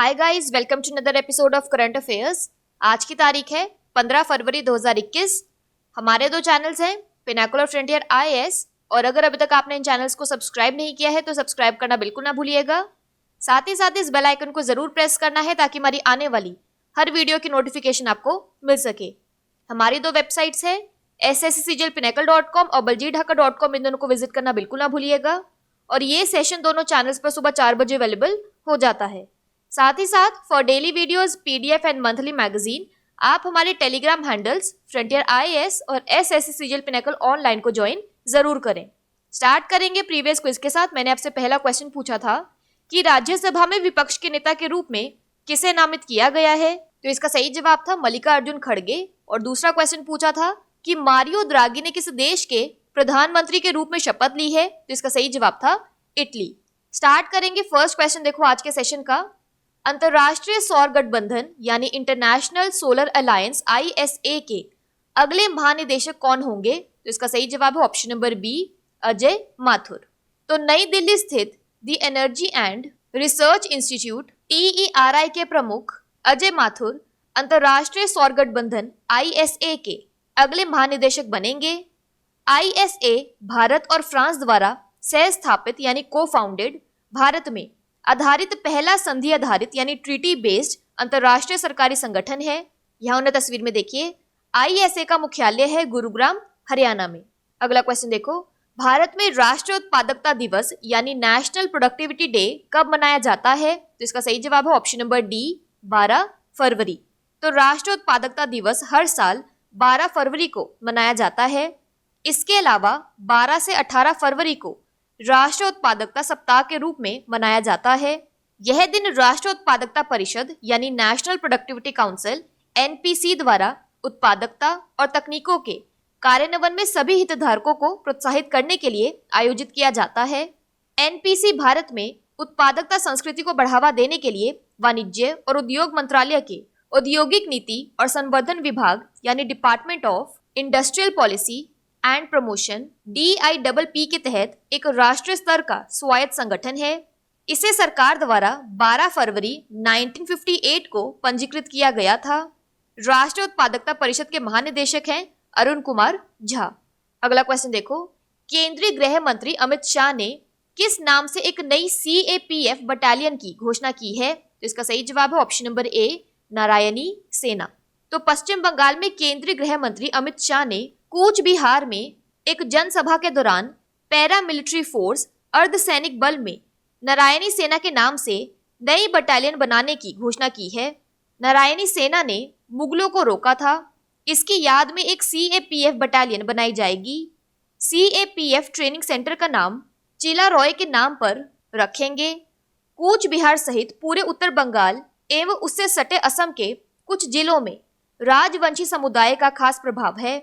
Hi guys, welcome to another episode of current affairs. आज की तारीख है 15 फरवरी 2021। हमारे दो चैनल्स हैं, पिनाकल और फ्रंटियर आईएएस, और अगर अभी तक आपने इन चैनल्स को सब्सक्राइब नहीं किया है तो सब्सक्राइब करना बिल्कुल ना भूलिएगा। साथ ही इस बेल आइकन को जरूर प्रेस करना है ताकि हमारी आने वाली हर वीडियो की नोटिफिकेशन आपको मिल सके। हमारी दो वेबसाइट्स है sscglpinacle.com और baljeetdhaka.com, इन दोनों को विजिट करना बिल्कुल ना भूलिएगा। और ये सेशन दोनों चैनल्स पर सुबह 4 बजे अवेलेबल हो जाता है। साथ ही साथ for daily videos, PDF and monthly magazine आप हमारे टेलीग्राम हैंडल्स फ्रंटियर आईएएस और एसएससी पिनाकल ऑनलाइन को ज्वाइन जरूर करें। स्टार्ट करेंगे प्रीवियस क्विज के साथ। मैंने आपसे पहला क्वेश्चन पूछा था कि राज्यसभा में विपक्ष के नेता के रूप में किसे नामित किया गया है, तो इसका सही जवाब था मल्लिकार्जुन खड़गे। और दूसरा क्वेश्चन पूछा था कि मारियो द्रागी ने किस देश के प्रधानमंत्री के रूप में शपथ ली है, तो इसका सही जवाब था इटली। स्टार्ट करेंगे फर्स्ट क्वेश्चन। देखो आज के सेशन का, अंतरराष्ट्रीय सौर गठबंधन यानी इंटरनेशनल सोलर अलायंस ISA के अगले महानिदेशक कौन होंगे, तो इसका सही जवाब है option number B, Ajay Mathur. तो नई दिल्ली स्थित the energy and research institute TERI के प्रमुख अजय माथुर अंतरराष्ट्रीय सौर गठबंधन ISA के अगले महानिदेशक बनेंगे। ISA भारत और फ्रांस द्वारा सह स्थापित यानी को फाउंडेड, भारत में आधारित पहला संधि आधारित यानी ट्रीटी बेस्ड अंतरराष्ट्रीय सरकारी संगठन है। यहाँ उन्हें तस्वीर में देखिए, ISA का मुख्यालय है गुरुग्राम, हरियाणा में। अगला क्वेश्चन देखो, भारत में राष्ट्रीय उत्पादकता दिवस यानी नेशनल प्रोडक्टिविटी डे कब मनाया जाता है, तो इसका सही जवाब है ऑप्शन नंबर डी, 12 फरवरी। तो राष्ट्रीय उत्पादकता दिवस हर साल 12 फरवरी को मनाया जाता है। इसके अलावा 12 से 18 फरवरी को राष्ट्रीय उत्पादकता सप्ताह के रूप में मनाया जाता है। यह दिन राष्ट्रीय उत्पादकता परिषद यानी नेशनल प्रोडक्टिविटी काउंसिल NPC द्वारा उत्पादकता और तकनीकों के कार्यान्वयन में सभी हितधारकों को प्रोत्साहित करने के लिए आयोजित किया जाता है। NPC भारत में उत्पादकता संस्कृति को बढ़ावा देने के लिए वाणिज्य और उद्योग मंत्रालय के औद्योगिक नीति और संवर्धन विभाग यानी department of industrial policy and promotion DIPP के तहत एक राष्ट्रीय स्तर का स्वायत्त संगठन है। इसे सरकार द्वारा 12 फरवरी 1958 को पंजीकृत किया गया था। राष्ट्रीय उत्पादकता परिषद के महानिदेशक हैं अरुण कुमार झा। अगला क्वेश्चन देखो, केंद्रीय गृह मंत्री अमित शाह ने किस नाम से एक नई CAPF बटालियन की घोषणा की है, तो इसका सही जवाब है ऑप्शन नंबर ए, नारायणी सेना। तो पश्चिम बंगाल में केंद्रीय गृह मंत्री अमित शाह ने कूच बिहार में एक जनसभा के दौरान पैरामिलिट्री फोर्स अर्धसैनिक बल में नारायणी सेना के नाम से नई बटालियन बनाने की घोषणा की है। नारायणी सेना ने मुगलों को रोका था। इसकी याद में एक CAPF बटालियन बनाई जाएगी। CAPF ट्रेनिंग सेंटर का नाम चिला रॉय के नाम पर रखेंगे। कूच बिहार सहित पूरे उत्तर बंगाल एवं उससे सटे असम के कुछ जिलों में राजवंशी समुदाय का खास प्रभाव है।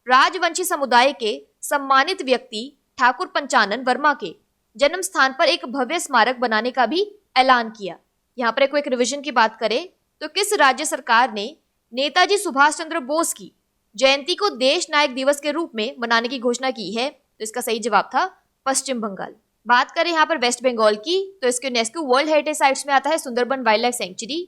राजवंशी समुदाय के सम्मानित व्यक्ति ठाकुर पंचानन वर्मा के जन्म स्थान पर एक भव्य स्मारक बनाने का भी ऐलान किया। यहाँ पर एक रिवीजन की बात करें तो किस राज्य सरकार ने नेताजी सुभाष चंद्र बोस की जयंती को देश नायक दिवस के रूप में मनाने की घोषणा की है, तो इसका सही जवाब था पश्चिम बंगाल। बात करें यहाँ पर वेस्ट बंगाल की, तो इसके यूनेस्को वर्ल्ड हेरिटेज साइट्स में आता है Sundarban wildlife sanctuary.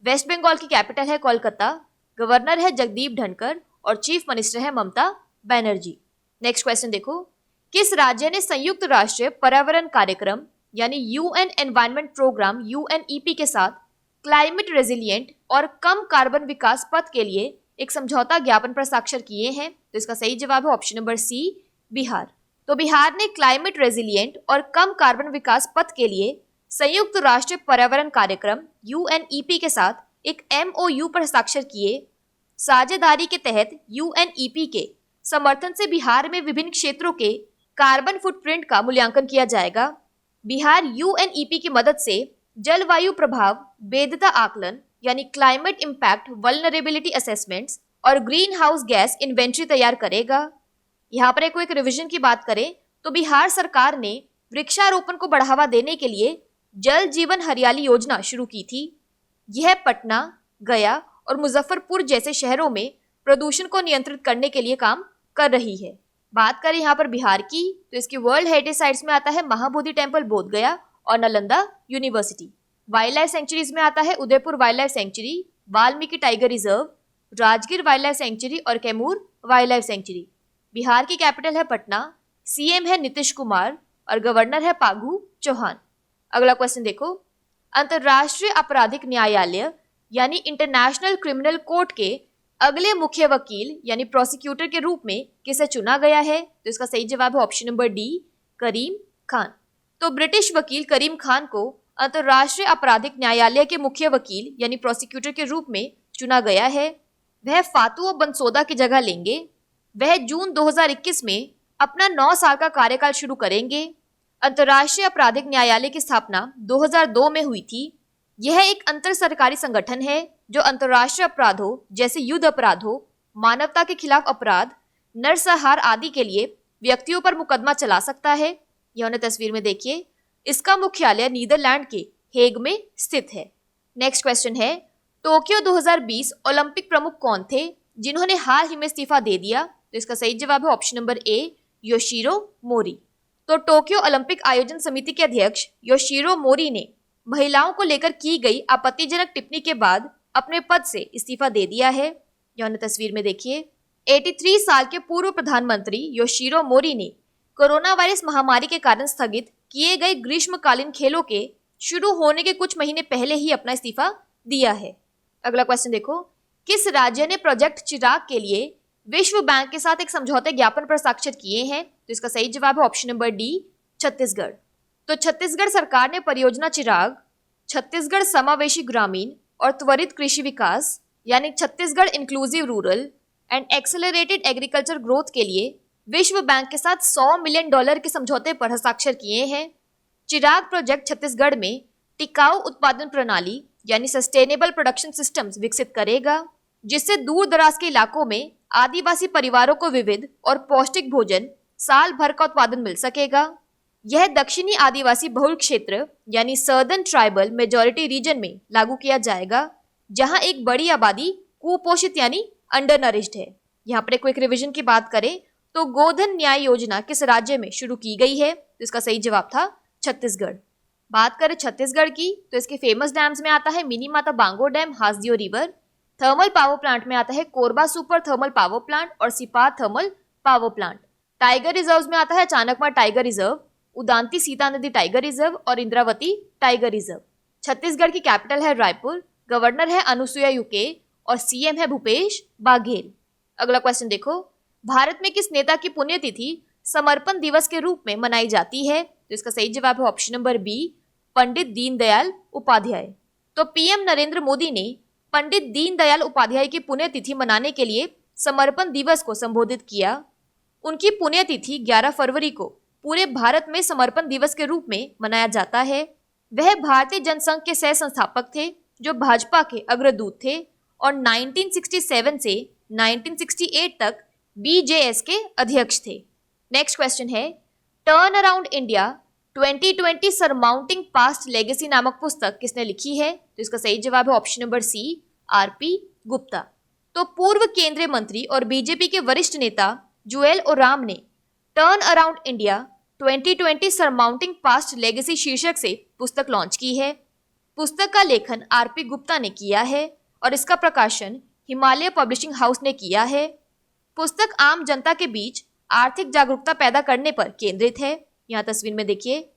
West Bengal की कैपिटल है कोलकाता, गवर्नर है जगदीप धनखड़ और चीफ मिनिस्टर है ममता बनर्जी। नेक्स्ट क्वेश्चन देखो, किस राज्य ने संयुक्त राष्ट्र पर्यावरण कार्यक्रम यानी UN एनवायरनमेंट प्रोग्राम UNEP के साथ क्लाइमेट रेजिलिएंट और कम कार्बन विकास पथ के लिए एक समझौता ज्ञापन पर हस्ताक्षर किए हैं, तो इसका सही जवाब है ऑप्शन नंबर सी, बिहार। तो बिहार ने क्लाइमेट रेजिलिएंट और कम कार्बन विकास पथ के लिए संयुक्त राष्ट्र पर्यावरण कार्यक्रम UNEP के साथ एक MOU पर हस्ताक्षर किए। साझेदारी के तहत UNEP के समर्थन से बिहार में विभिन्न क्षेत्रों के कार्बन फुटप्रिंट का मूल्यांकन किया जाएगा। बिहार UNEP की मदद से जलवायु प्रभाव भेद्यता आकलन यानी क्लाइमेट इम्पैक्ट वल्नरेबिलिटी असेसमेंट्स और ग्रीन हाउस गैस इन्वेंट्री तैयार करेगा। यहाँ पर एक रिवीजन की बात करें तो बिहार सरकार ने वृक्षारोपण को बढ़ावा देने के लिए जल जीवन हरियाली योजना शुरू की थी। यह पटना, गया और मुजफ्फरपुर जैसे शहरों में प्रदूषण को नियंत्रित करने के लिए काम कर रही है। बात करें यहाँ पर बिहार की, तो इसकी वर्ल्ड हेरिटेज साइट्स में आता है महाबोधि टेम्पल बोधगया और Nalanda university. Wildlife sanctuaries में आता है Udaipur wildlife sanctuary, Valmiki tiger reserve, Rajgir wildlife sanctuary और Kaimur wildlife sanctuary. Bihar की कैपिटल है पटना, सीएम है नीतीश कुमार और गवर्नर है फागू चौहान। अगला क्वेश्चन देखो, अंतर्राष्ट्रीय आपराधिक न्यायालय यानी इंटरनेशनल क्रिमिनल कोर्ट के अगले मुख्य वकील यानी प्रोसिक्यूटर के रूप में किसे चुना गया है? तो इसका सही जवाब है ऑप्शन नंबर डी, करीम खान। तो ब्रिटिश वकील करीम खान को अंतर्राष्ट्रीय आपराधिक न्यायालय के मुख्य वकील यानी प्रोसिक्यूटर के रूप में चुना गया है। वह फातू बंसोदा की जगह लेंगे। वह जून 2021 में अपना 9 साल का कार्यकाल शुरू करेंगे। अंतर्राष्ट्रीय आपराधिक न्यायालय की स्थापना 2002 में हुई थी। यह एक अंतर सरकारी संगठन है जो अंतर्राष्ट्रीय अपराधों जैसे युद्ध अपराधों, मानवता के खिलाफ अपराध, नरसंहार आदि के लिए व्यक्तियों पर मुकदमा चला सकता है। यह उन्हें तस्वीर में देखिए। इसका मुख्यालय नीदरलैंड के हेग में स्थित है। नेक्स्ट क्वेश्चन है, टोक्यो 2020 ओलंपिक प्रमुख कौन थे जिन्होंने हाल ही में इस्तीफा दे दिया? तो इसका सही जवाब है option number A, Yoshiro Mori. तो टोक्यो ओलंपिक आयोजन समिति के अध्यक्ष योशिरो मोरी ने महिलाओं को लेकर की गई आपत्तिजनक टिप्पणी के बाद अपने पद से इस्तीफा दे दिया है। यह तस्वीर में देखिए। 83 साल के पूर्व प्रधानमंत्री योशिरो मोरी ने कोरोना वायरस महामारी के कारण स्थगित किए गए ग्रीष्मकालीन खेलों के शुरू होने के कुछ महीने पहले ही अपना इस्तीफा दिया है। अगला क्वेश्चन देखो, किस राज्य ने प्रोजेक्ट चिराग के लिए विश्व बैंक के साथ एक समझौते ज्ञापन पर हस्ताक्षर किए हैं? तो इसका सही जवाब है ऑप्शन नंबर डी, छत्तीसगढ़। तो छत्तीसगढ़ सरकार ने परियोजना चिराग, छत्तीसगढ़ समावेशी ग्रामीण और त्वरित कृषि विकास यानी Chhattisgarh inclusive rural and accelerated agriculture growth के लिए विश्व बैंक के साथ $100 मिलियन के समझौते पर हस्ताक्षर किए हैं। चिराग प्रोजेक्ट छत्तीसगढ़ में टिकाऊ उत्पादन प्रणाली यानी सस्टेनेबल प्रोडक्शन सिस्टम्स विकसित करेगा, जिससे दूर दराज के इलाकों में आदिवासी परिवारों को विविध और पौष्टिक भोजन साल भर का उत्पादन मिल सकेगा। यह दक्षिणी आदिवासी बहुल क्षेत्र यानी सर्दर्न ट्राइबल मेजॉरिटी रीजन में लागू किया जाएगा, जहां एक बड़ी आबादी कुपोषित यानी अंडर नरिश्ड है। यहाँ पर क्विक रिवीजन की बात करें तो गोधन न्याय योजना किस राज्य में शुरू की गई है? तो इसका सही जवाब था छत्तीसगढ़। बात करें छत्तीसगढ़ की तो इसके फेमस डैम्स में आता है Mini Mata Bango dam, Hasdeo river. Thermal power plant में आता है Korba super thermal power plant और Sipat thermal power plant. Tiger reserve में आता है Achanakmar tiger reserve, Udanti Sita Nadi tiger reserve और इंद्रावती टाइगर रिजर्व। छत्तीसगढ़ की कैपिटल है रायपुर, गवर्नर है अनुसुईया उइके और सीएम है भूपेश बाघेल। अगला क्वेश्चन देखो, भारत में किस नेता की पुण्यतिथि समर्पण दिवस के रूप में मनाई जाती है? तो इसका सही जवाब है option number B, Pandit Deendayal Upadhyay. तो पीएम नरेंद्र मोदी ने पंडित दीनदयाल उपाध्याय की पुण्यतिथि मनाने के लिए समर्पण दिवस को संबोधित किया। उनकी पुण्यतिथि 11 फरवरी को पूरे भारत में समर्पण दिवस के रूप में मनाया जाता है। वह भारतीय जनसंघ के सह संस्थापक थे जो भाजपा के अग्रदूत थे और 1967 से 1968 तक बीजेएस के अध्यक्ष थे। नेक्स्ट क्वेश्चन है, turn around India 2020 surmounting past legacy नामक पुस्तक किसने लिखी है? तो इसका सही जवाब है option number C, RP Gupta. तो पूर्व केंद्रीय मंत्री और बीजेपी के वरिष्ठ नेता जुएल ओराम ने turn around India 2020 surmounting past legacy शीर्षक से पुस्तक लॉन्च की है। पुस्तक का लेखन आरपी गुप्ता ने किया है और इसका प्रकाशन हिमालय पब्लिशिंग हाउस ने किया है। पुस्तक आम जनता के बीच आर्थिक जागरूकता पैदा करने पर केंद्रित है। यहाँ तस्वीर में देखिए।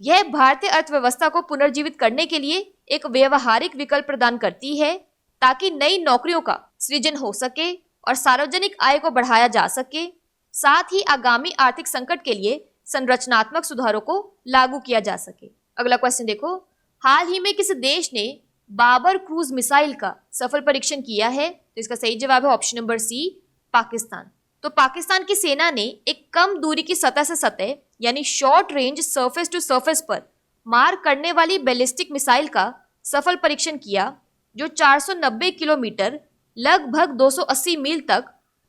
यह भारतीय अर्थव्यवस्था को पुनर्जीवित करने के लिए एक व्यवहारिक विकल्प प्रदान करती है ताकि नई नौकरियों का सृजन हो सके और सार्वजनिक आय को बढ़ाया जा सके, साथ ही आगामी आर्थिक संकट के लिए संरचनात्मक सुधारों को लागू किया जा सके। अगला क्वेश्चन देखो, हाल ही में किस देश ने बाबर क्रूज मिसाइल का सफल परीक्षण किया है? तो इसका सही जवाब है ऑप्शन नंबर सी, पाकिस्तान। तो पाकिस्तान की सेना ने एक कम दूरी की सतह से सतह यानी short range surface to surface पर मार करने वाली बैलिस्टिक मिसाइल का सफल परीक्षण किया, जो 490 किलोमीटर लगभग 280 मील तक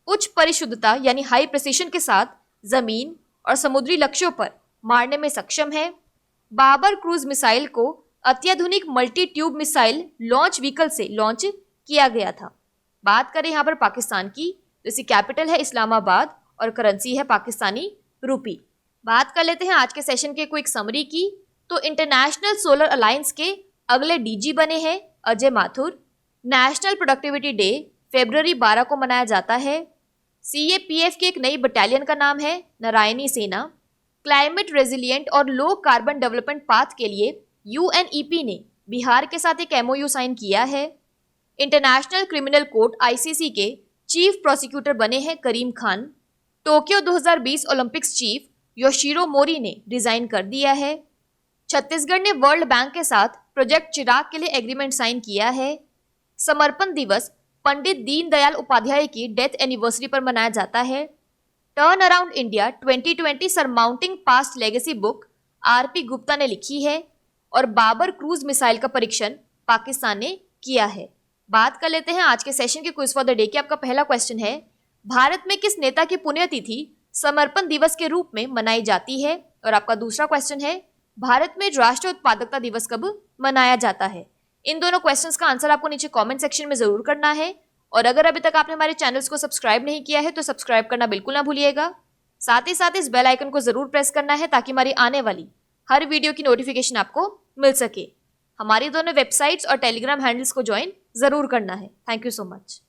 उच्च परिशुद्धता यानी हाई प्रिसिशन के साथ जमीन और समुद्री लक्ष्यों पर मारने में सक्षम है। बाबर क्रूज मिसाइल को अत्याधुनिक multi tube missile launch vehicle से लॉन्च किया गया था। बात करें यहाँ पर पाकिस्तान की, जिसकी कैपिटल है इस्लामाबाद और करेंसी है पाकिस्तानी रूपी। बात कर लेते हैं आज के सेशन के क्विक समरी की। तो इंटरनेशनल सोलर अलायंस के अगले डीजी बने हैं Ajay Mathur. National productivity day फरवरी 12 को मनाया जाता है। सीएपीएफ की एक नई बटालियन का नाम है नारायणी सेना। क्लाइमेट रेजिलिएंट और लो कार्बन डेवलपमेंट पाथ के लिए यूएनईपी ने बिहार के साथ एक एमओयू साइन किया है। इंटरनेशनल क्रिमिनल कोर्ट आईसीसी के चीफ प्रोसिक्यूटर बने हैं Karim Khan. Tokyo 2020 Olympics chief Yoshiro Mori ने रिजाइन कर दिया है। छत्तीसगढ़ ने वर्ल्ड बैंक के साथ प्रोजेक्ट चिराग के लिए एग्रीमेंट साइन किया है। समर्पण दिवस पंडित दीनदयाल उपाध्याय की डेथ एनिवर्सरी पर मनाया जाता है। Turn around India 2020 surmounting past legacy book RP Gupta ने लिखी है। और बाबर क्रूज मिसाइल का परीक्षण पाकिस्तान ने किया है। बात कर लेते हैं आज के सेशन के क्विज फॉर द डे की। आपका पहला क्वेश्चन है, भारत में किस नेता की पुण्यतिथि समर्पण दिवस के रूप में मनाई जाती है? और आपका दूसरा क्वेश्चन है, भारत में राष्ट्रीय उत्पादकता दिवस कब मनाया जाता है? इन दोनों क्वेश्चंस का आंसर आपको नीचे कमेंट सेक्शन में जरूर करना है। और अगर अभी तक आपने हमारे चैनल्स को सब्सक्राइब नहीं किया है तो सब्सक्राइब करना बिल्कुल ना भूलिएगा। साथ ही साथ इस बेल आइकन को जरूर प्रेस करना है ताकि हमारी आने वाली हर वीडियो की नोटिफिकेशन आपको मिल सके। हमारी दोनों वेबसाइट्स और टेलीग्राम हैंडल्स को ज्वाइन जरूर करना है। Thank you so much.